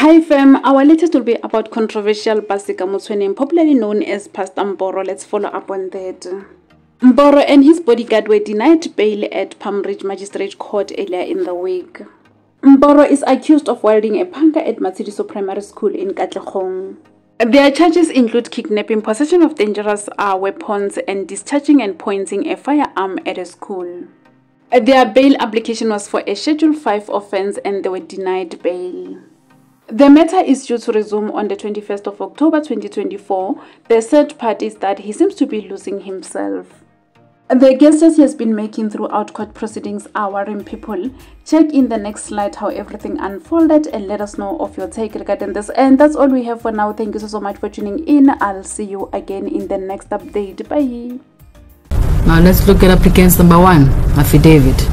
Hi fam, our latest will be about controversial Pasika Motsoeneng, popularly known as Pastor Mboro. Let's follow up on that. Mboro and his bodyguard were denied bail at Palm Ridge Magistrate Court earlier in the week. Mboro is accused of wielding a panga at Matsidiso Primary School in Katlehong. Their charges include kidnapping, possession of dangerous weapons, and discharging and pointing a firearm at a school. Their bail application was for a Schedule 5 offense and they were denied bail. The matter is due to resume on the 21st of October 2024. The third part is that he seems to be losing himself. The gestures he has been making throughout court proceedings are worrying people. Check in the next slide how everything unfolded and let us know of your take regarding this. And that's all we have for now. Thank you so much for tuning in. I'll see you again in the next update. Bye. Now let's look at applicants number 1, affidavit.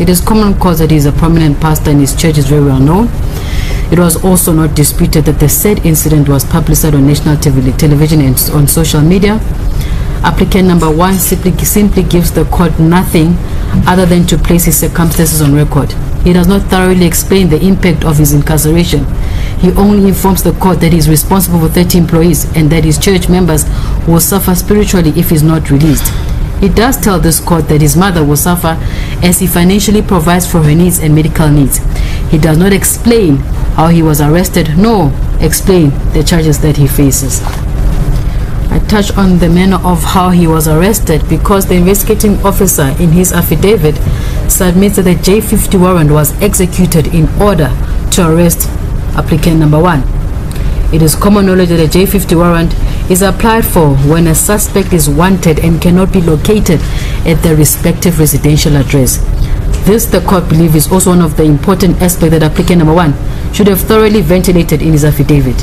It is common cause that he is a prominent pastor and his church is very well known. It was also not disputed that the said incident was publicized on national television and on social media. Applicant number 1 simply gives the court nothing other than to place his circumstances on record. He does not thoroughly explain the impact of his incarceration. He only informs the court that he is responsible for 30 employees and that his church members will suffer spiritually if he is not released. He does tell this court that his mother will suffer as he financially provides for her needs and medical needs. He does not explain how he was arrested, nor explain the charges that he faces. I touch on the manner of how he was arrested because the investigating officer in his affidavit submits that the J50 warrant was executed in order to arrest applicant number 1. It is common knowledge that a J50 warrant is applied for when a suspect is wanted and cannot be located at their respective residential address. This, the court believes, is also one of the important aspects that applicant number 1 should have thoroughly ventilated in his affidavit.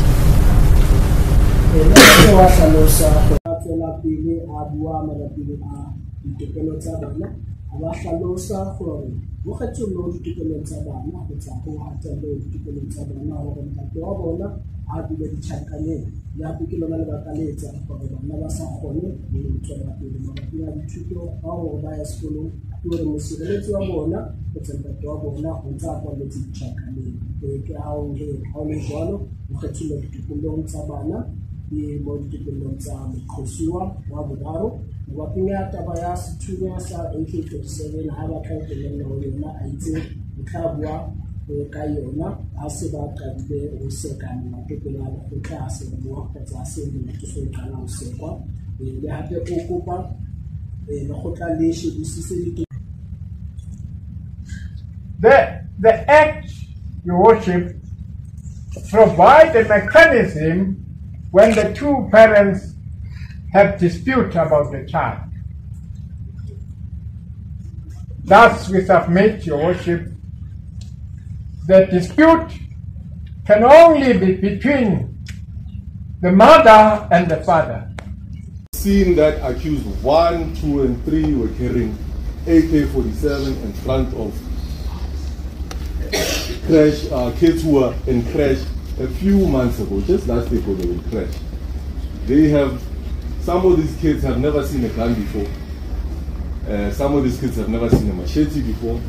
The Act, Your Worship, provides a mechanism when the two parents have dispute about the child. Thus, we submit, Your Worship, the dispute can only be between the mother and the father. Seeing that accused 1, 2, and 3 were carrying AK-47 in front of kids who were in crash a few months ago, just last week when they were in crash. Some of these kids have never seen a gun before. Some of these kids have never seen a machete before.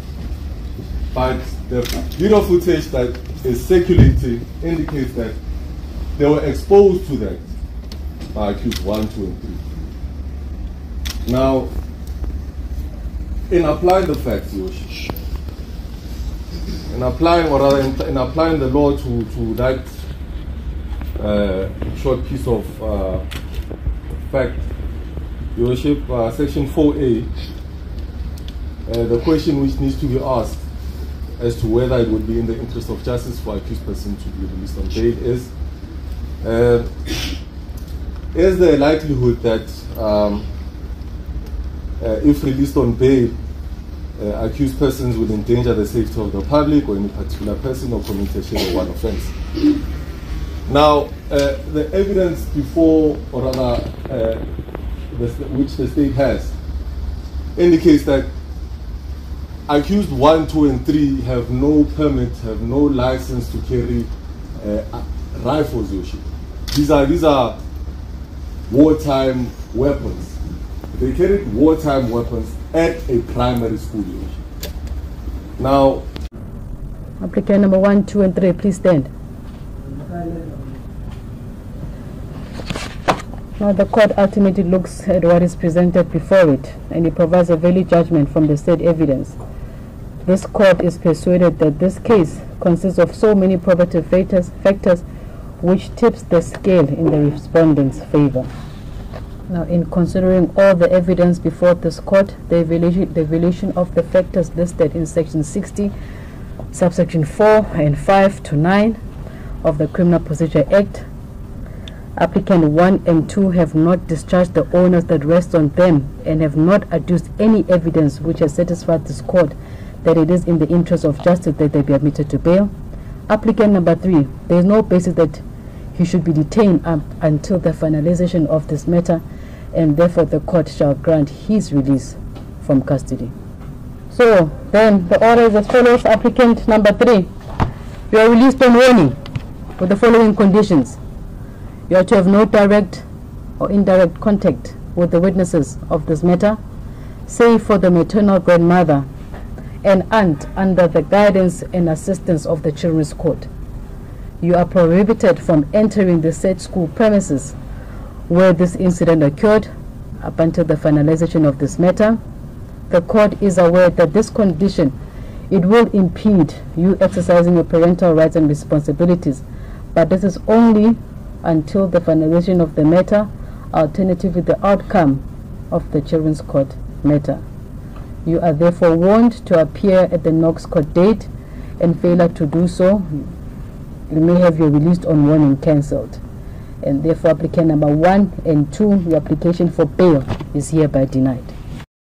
But the video footage that is circulating indicates that they were exposed to that by accused 1, 2, and 3. Now, in applying the facts, in applying the law to that short piece of fact, Your Worship, Section 4A, the question which needs to be asked as to whether it would be in the interest of justice for accused person to be released on bail is there a likelihood that if released on bail, accused persons will endanger the safety of the public or any particular person or commit a share of one offense? Now, the evidence before, or rather, which the state has, indicates that accused 1, 2, and 3 have no permit, have no license to carry rifles, Your Worship. These are wartime weapons. They carried wartime weapons at a primary school. Now, applicant number 1, 2, and 3, please stand. Now the court ultimately looks at what is presented before it, and it provides a valid judgment from the said evidence. This court is persuaded that this case consists of so many probative factors which tips the scale in the respondent's favor. Now, in considering all the evidence before this court, the evaluation of the factors listed in section 60, subsection 4 and 5 to 9 of the Criminal Procedure Act, applicant 1 and 2 have not discharged the onus that rests on them and have not adduced any evidence which has satisfied this court that it is in the interest of justice that they be admitted to bail. Applicant number 3, there is no basis that he should be detained until the finalization of this matter, and therefore the court shall grant his release from custody. So then the order is as follows. Applicant number 3, you are released on warning with the following conditions. You are to have no direct or indirect contact with the witnesses of this matter, save for the maternal grandmother and aunt, under the guidance and assistance of the Children's Court. You are prohibited from entering the said school premises where this incident occurred up until the finalization of this matter. The court is aware that this condition, it will impede you exercising your parental rights and responsibilities, but this is only until the finalization of the matter, alternatively the outcome of the Children's Court matter. You are therefore warned to appear at the Knox Court date, and failure to do so, you may have your released on warning cancelled. And therefore applicant number 1 and 2, your application for bail is hereby denied.